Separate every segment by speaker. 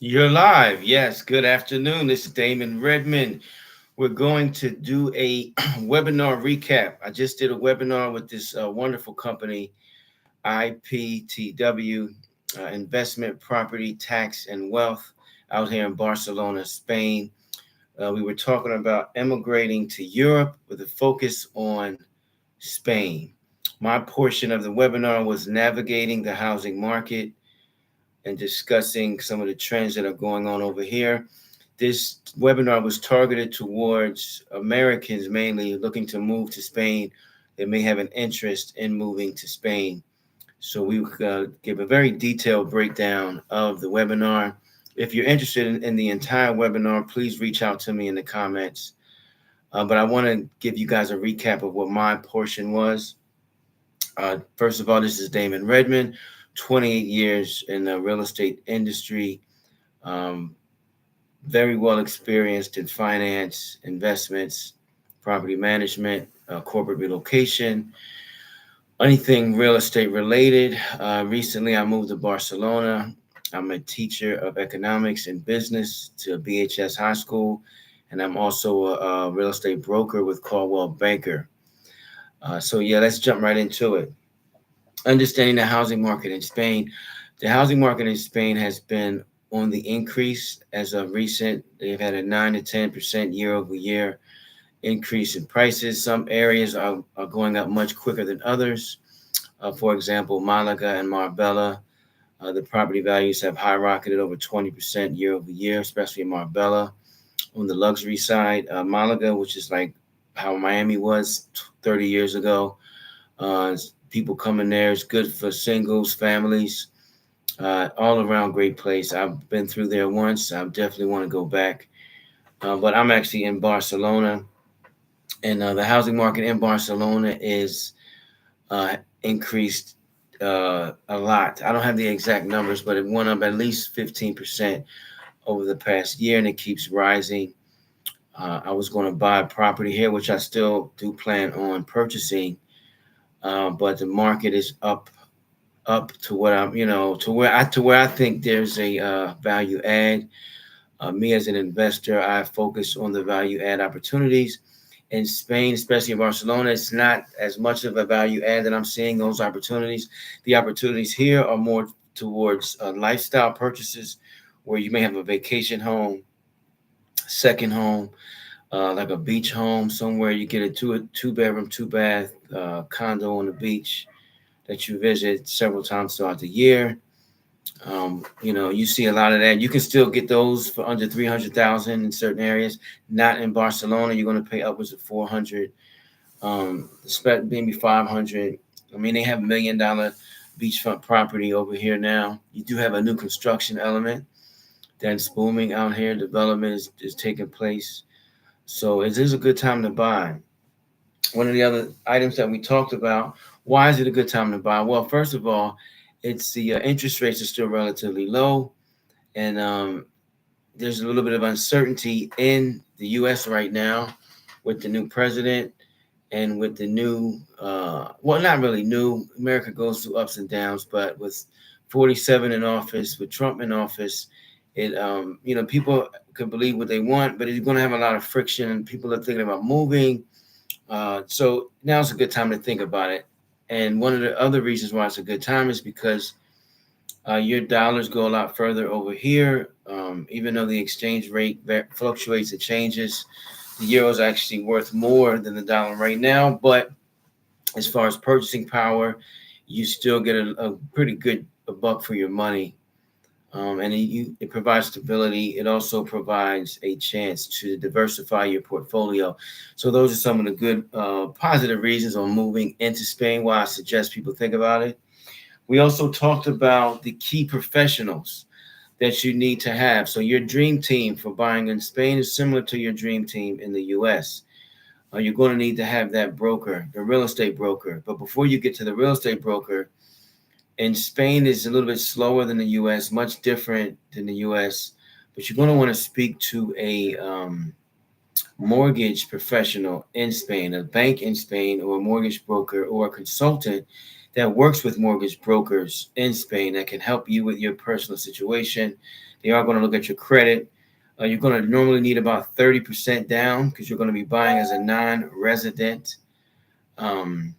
Speaker 1: You're live. Yes. Good afternoon. This is Damon Redmond. We're going to do a webinar recap. I just did a webinar with this wonderful company, IPTW, Investment, Property, Tax, and Wealth, out here in Barcelona, Spain. We were talking about emigrating to Europe with a focus on Spain. My portion of the webinar was navigating the housing market and discussing some of the trends that are going on over here. This webinar was targeted towards Americans mainly looking to move to Spain that may have an interest in moving to Spain. So we give a very detailed breakdown of the webinar. If you're interested in the entire webinar, please reach out to me in the comments. But I want to give you guys a recap of what my portion was. First of all, this is Damon Redmond, 28 years in the real estate industry, um, very well experienced in finance, investments, property management, corporate relocation, anything real estate related. Recently, I moved to Barcelona. I'm a teacher of economics and business to BHS High School, and I'm also a real estate broker with Caldwell Banker. So, let's jump right into it. Understanding the housing market in Spain. The housing market in Spain has been on the increase as of recent. They've had a 9 to 10% year over year increase in prices. Some areas are going up much quicker than others. For example, Malaga and Marbella, the property values have high rocketed over 20% year over year, especially in Marbella. On the luxury side, Malaga, which is like how Miami was 30 years ago, people coming there. It's good for singles, families, all around great place. I've been through there once. I definitely want to go back. But I'm actually in Barcelona, and the housing market in Barcelona is increased a lot. I don't have the exact numbers, but it went up at least 15% over the past year, and it keeps rising. I was going to buy a property here, which I still do plan on purchasing, but the market is up to what I'm, to where I think there's a value add. Me as an investor, I focus on the value add opportunities. In Spain, especially in Barcelona, it's not as much of a value add that I'm seeing those opportunities. The opportunities here are more towards lifestyle purchases, where you may have a vacation home, second home, like a beach home somewhere. You get a two bedroom, two bath condo on the beach that you visit several times throughout the year. You see a lot of that. You can still get those for under 300,000 in certain areas. Not in Barcelona. You're going to pay upwards of 400, maybe 500. I mean, they have $1 million beachfront property over here now. You do have a new construction element that's booming out here. Development is taking place. So it is a good time to buy. One of the other items that we talked about, why is it a good time to buy? Well, first of all, it's the interest rates are still relatively low, and there's a little bit of uncertainty in the U.S. right now with the new president and with the new, well, not really new. America goes through ups and downs, but with 47 in office, with Trump in office, people can believe what they want, but it's going to have a lot of friction, and people are thinking about moving. So now's a good time to think about it. And one of the other reasons why it's a good time is because your dollars go a lot further over here. Even though the exchange rate fluctuates, it changes. The euro is actually worth more than the dollar right now. But as far as purchasing power, you still get a pretty good a buck for your money. And it provides stability. It also provides a chance to diversify your portfolio. So those are some of the good, positive reasons on moving into Spain. Why I suggest people think about it. We also talked about the key professionals that you need to have. So your dream team for buying in Spain is similar to your dream team in the U.S. You're going to need to have that broker, the real estate broker. But before you get to the real estate broker, in Spain is a little bit slower than the U.S., much different than the U.S. But you're going to want to speak to a mortgage professional in Spain, a bank in Spain, or a mortgage broker or a consultant that works with mortgage brokers in Spain that can help you with your personal situation. They are going to look at your credit. You're going to normally need about 30% down because you're going to be buying as a non-resident um,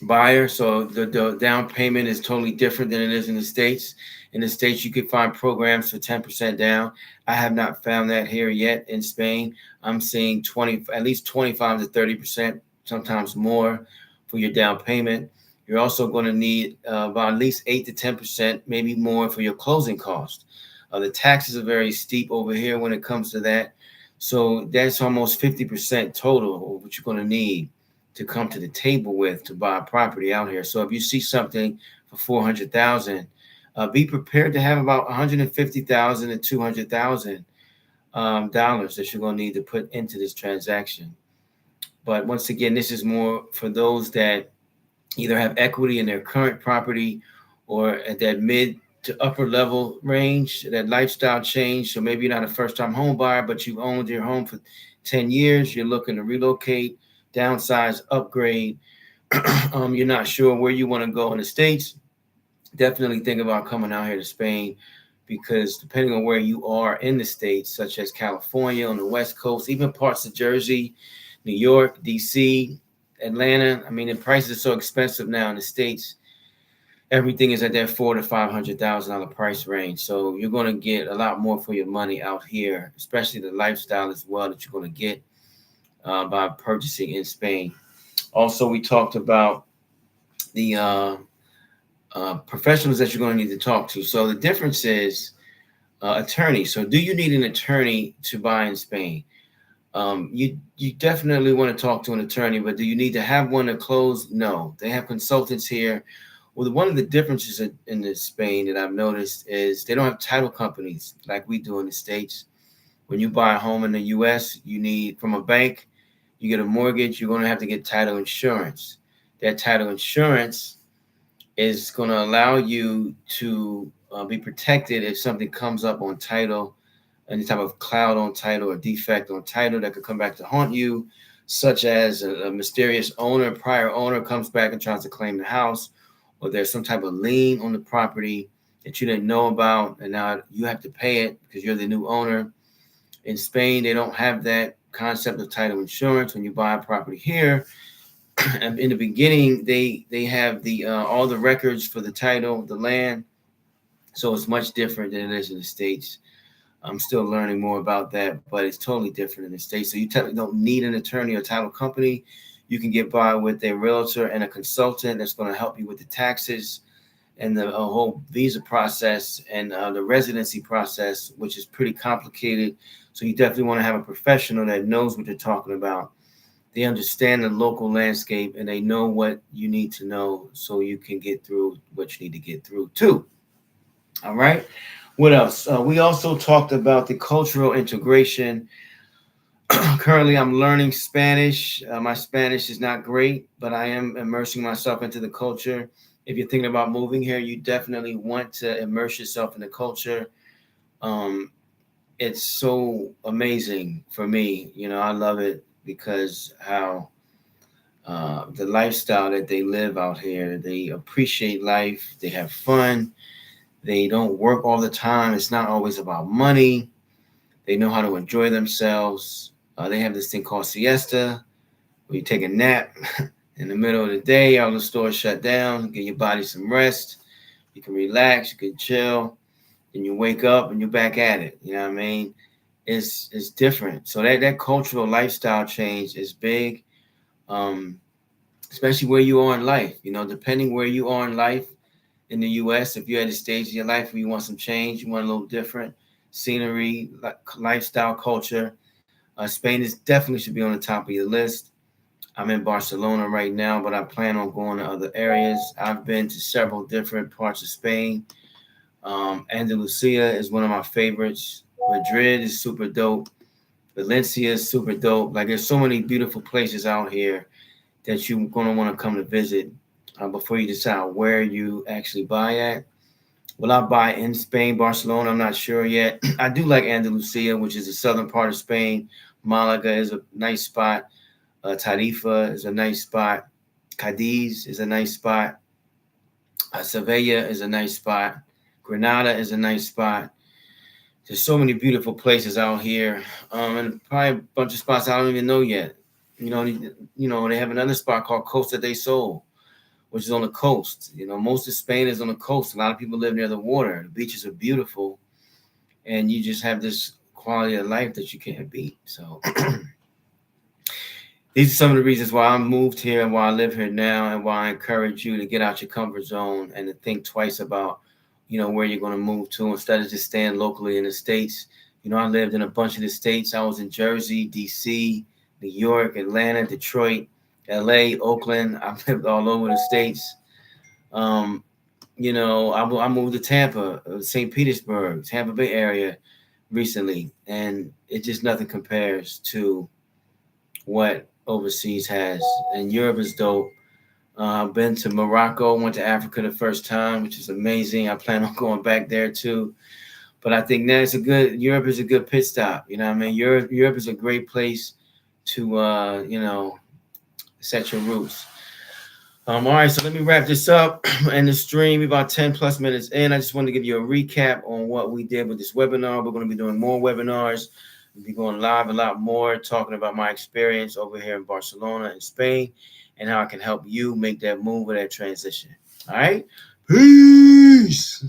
Speaker 1: buyer. So the down payment is totally different than it is in the States. In the States, you can find programs for 10% down. I have not found that here yet in Spain. I'm seeing at least 25 to 30%, sometimes more for your down payment. You're also going to need about at least 8 to 10%, maybe more for your closing cost. The taxes are very steep over here when it comes to that. So that's almost 50% total of what you're going to need to come to the table with to buy a property out here. So if you see something for 400,000, be prepared to have about 150,000 to 200,000 dollars that you're going to need to put into this transaction. But once again, this is more for those that either have equity in their current property or at that mid to upper level range, that lifestyle change. So maybe you're not a first time home buyer, but you've owned your home for 10 years. You're looking to relocate, downsize, upgrade. You're not sure where you want to go in the States. Definitely think about coming out here to Spain because depending on where you are in the States, such as California on the West Coast, even parts of Jersey, New York, DC, Atlanta. I mean, the prices are so expensive now in the States. Everything is at that $400,000 to $500,000 price range. So you're going to get a lot more for your money out here, especially the lifestyle as well that you're going to get by purchasing in Spain. Also, we talked about the professionals that you're going to need to talk to. So the difference is attorney. So do you need an attorney to buy in Spain? You definitely want to talk to an attorney, but do you need to have one to close? No, they have consultants here. Well, one of the differences in Spain that I've noticed is they don't have title companies like we do in the States. When you buy a home in the U.S., you need from a bank, you get a mortgage, you're going to have to get title insurance. That title insurance is going to allow you to be protected if something comes up on title, any type of cloud on title or defect on title that could come back to haunt you, such as a mysterious prior owner comes back and tries to claim the house, or there's some type of lien on the property that you didn't know about, and now you have to pay it because you're the new owner. In Spain, they don't have that concept of title insurance. When you buy a property here, in the beginning, they have the all the records for the title, the land, so it's much different than it is in the States. I'm still learning more about that, but it's totally different in the States. So you don't need an attorney or title company. You can get by with a realtor and a consultant that's going to help you with the taxes and the whole visa process and the residency process, which is pretty complicated. So you definitely want to have a professional that knows what they're talking about. They understand the local landscape and they know what you need to know so you can get through what you need to get through too. All right. What else? We also talked about the cultural integration. Currently, I'm learning Spanish. My Spanish is not great, but I am immersing myself into the culture. If you're thinking about moving here, you definitely want to immerse yourself in the culture. Um, it's so amazing for me. I love it because how the lifestyle that they live out here, they appreciate life, they have fun, they don't work all the time. It's not always about money. They know how to enjoy themselves. They have this thing called siesta, where you take a nap in the middle of the day. All the stores shut down. Give your body some rest. You can relax. You can chill. And you wake up and you're back at it. You know what I mean? It's different. So that cultural lifestyle change is big, especially where you are in life. Depending where you are in life in the U.S., if you're at a stage in your life where you want some change, you want a little different scenery, lifestyle, culture, Spain definitely should be on the top of your list. I'm in Barcelona right now, but I plan on going to other areas. I've been to several different parts of Spain. Andalusia is one of my favorites. Madrid is super dope. Valencia is super dope. Like there's so many beautiful places out here that you're going to want to come to visit before you decide where you actually buy at. Will I buy in Spain, Barcelona? I'm not sure yet. I do like Andalusia, which is the southern part of Spain. Malaga is a nice spot. Tarifa is a nice spot. Cadiz is a nice spot. Sevilla is a nice spot. Granada is a nice spot. There's so many beautiful places out here, and probably a bunch of spots I don't even know yet. They have another spot called Costa del Sol, which is on the coast. Most of Spain is on the coast. A lot of people live near the water. The beaches are beautiful, and you just have this quality of life that you can't beat. So these are some of the reasons why I moved here and why I live here now, and why I encourage you to get out your comfort zone and to think twice about, where you're going to move to instead of just staying locally in the States. I lived in a bunch of the States. I was in Jersey, DC, New York, Atlanta, Detroit, LA, Oakland. I've lived all over the States. Um, I moved to Tampa, St. Petersburg, Tampa Bay area recently, and it just nothing compares to what overseas has. And Europe is dope. I've been to Morocco, went to Africa the first time, which is amazing. I plan on going back there too. But I think Europe is a good pit stop. You know what I mean? Europe is a great place to, set your roots. All right, so let me wrap this up. And the stream, about 10 plus minutes in. I just wanted to give you a recap on what we did with this webinar. We're going to be doing more webinars. We'll be going live a lot more, talking about my experience over here in Barcelona and Spain, and how I can help you make that move or that transition. All right, peace.